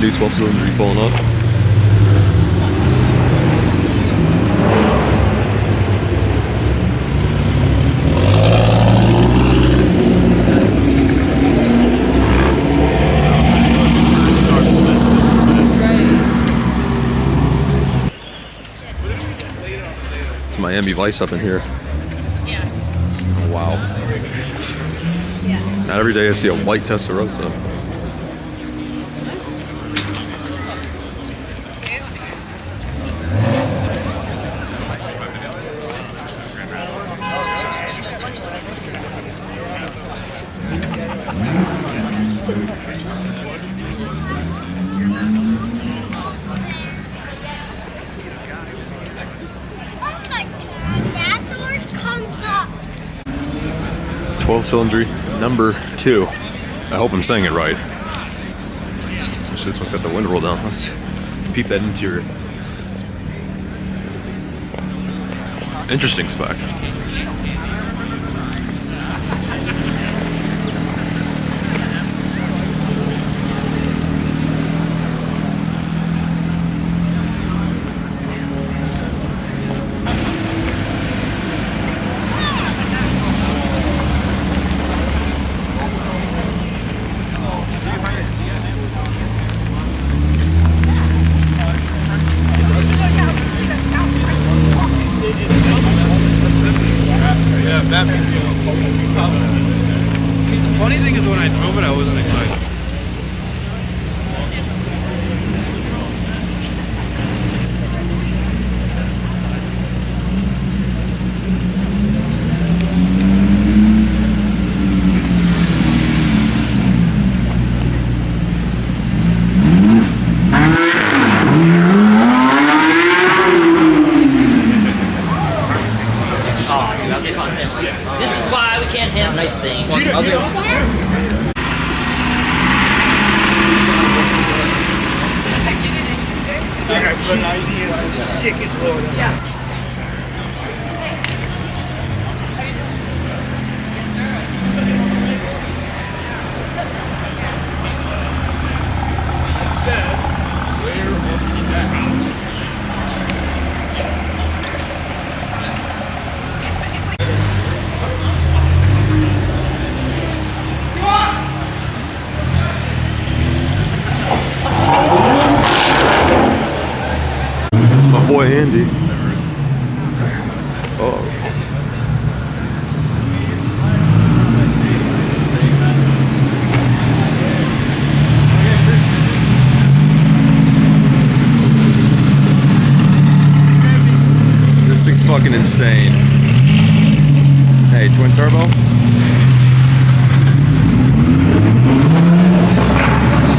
Andy 12 cylinder pulling up. It's Miami Vice up in here. Oh, wow. Not every day I see a white Testarossa. That door comes up. 12 cylinder number 2. I hope I'm saying it right. Actually, this one's got the window roll down. Let's peep that interior. Interesting spec. The funny thing is when I drove it, I wasn't excited. This is why we can't have nice things. Sick as Lord. Yeah. My boy Andy. Oh. This thing's fucking insane. Hey, twin turbo?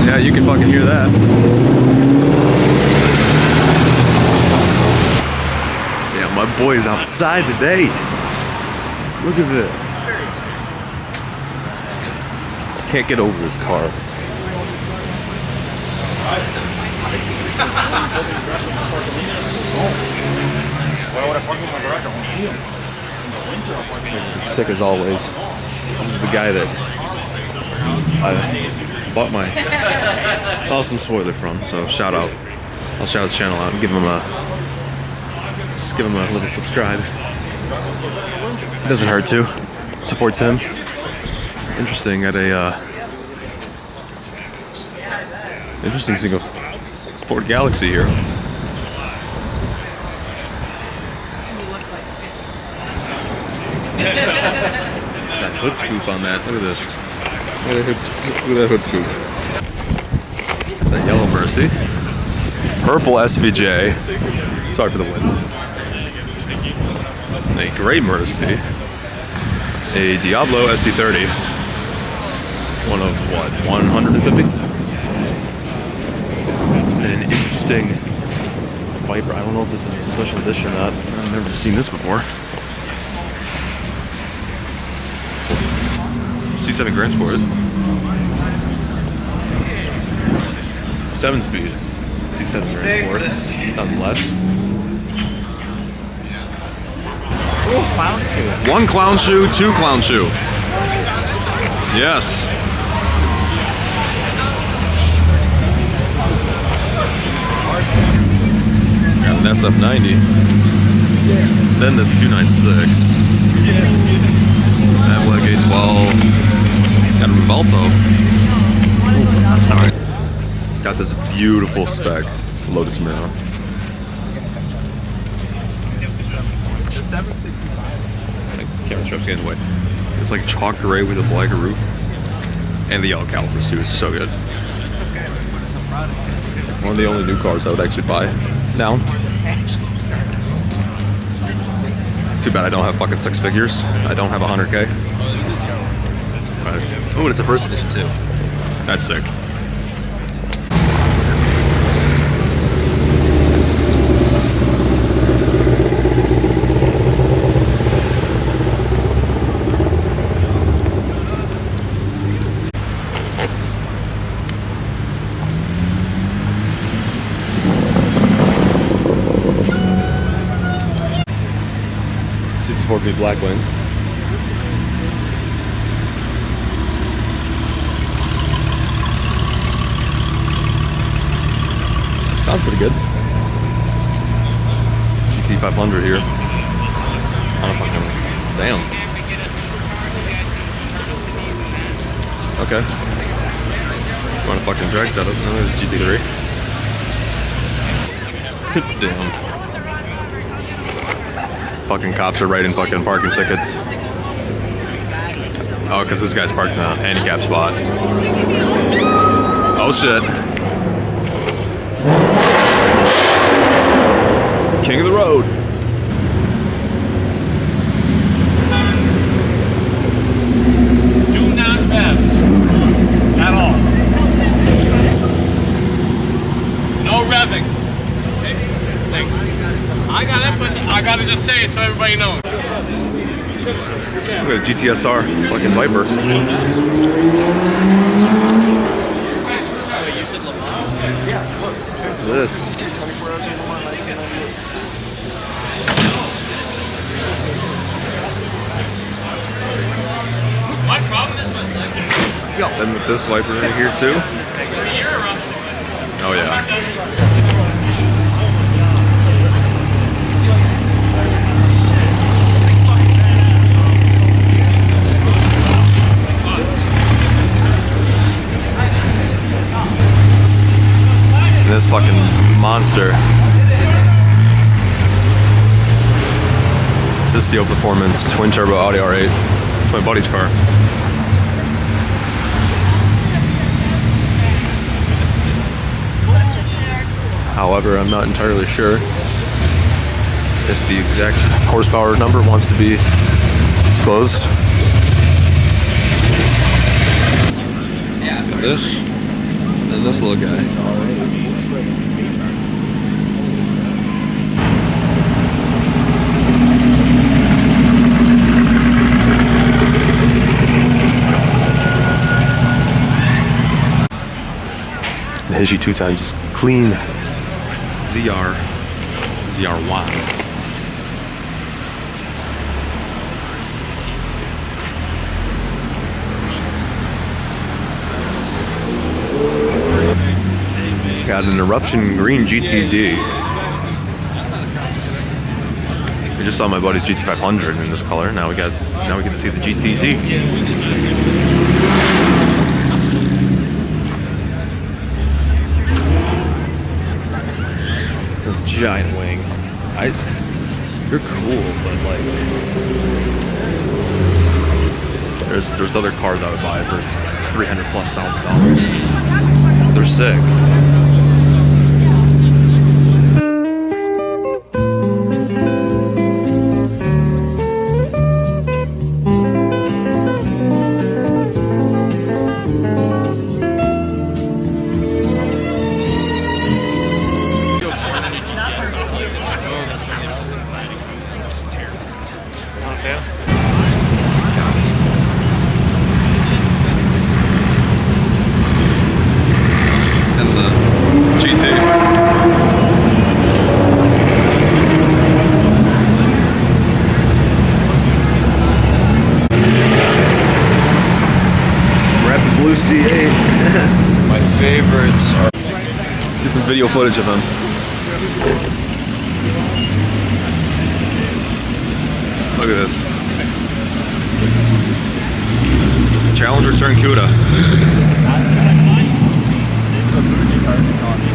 Yeah, you can fucking hear that. My boy is outside today. Look at that. Can't get over his car. It's sick as always. This is the guy that I bought my awesome spoiler from, so shout out. I'll shout his channel out and give him a just give him a little subscribe. It doesn't hurt to. Supports him. Interesting at a interesting single Ford Galaxy here. That hood scoop on that. Look at this. Look at that hood scoop. That yellow Mercy. Purple SVJ. Sorry for the wind. A gray Mercy. A Diablo SC30. One of what? 150? And an interesting Viper. I don't know if this is a special edition or not. I've never seen this before. C7 Grand Sport. 7-speed. C7 Grand Sport. Nonetheless. One clown shoe, two clown shoe. Yes. an SF90. Then this 296. That Leg A12. Got a Revolto. I'm sorry. Got this beautiful spec Lotus Mira. Camera strap's getting away. It's like chalk gray with a black roof. And the yellow calipers too. It's so good. One of the only new cars I would actually buy now. Too bad I don't have fucking 6 figures. I don't have 100K. Oh, and it's a first edition too. That's sick. CT4V Blackwing. Sounds pretty good. GT500 here. On a fucking... Damn. Okay. You want a fucking drag setup? No, there's a GT3. Damn. Fucking cops are writing fucking parking tickets. Oh, because this guy's parked in a handicap spot. Oh shit. King of the road. Do not rev at all. No revving. Okay? Thank you. I got it, but I gotta just say it so everybody knows. Look at a GTSR, fucking Viper. Look at this. My problem is with Then with this Viper right here too. Oh yeah. This fucking monster. Sissio Performance twin turbo Audi R8. It's my buddy's car. However, I'm not entirely sure if the exact horsepower number wants to be disclosed. This and this little guy. The Hishy 2 times clean ZR1. Got an eruption green GTD. We just saw my buddy's GT500 in this color. Now we get to see the GTD. This giant wing. You're cool, but like, there's other cars I would buy for $300,000+. They're sick. C8. My favorites are... Let's get some video footage of him. Look at this. Challenger turned CUDA. This is a bougie car.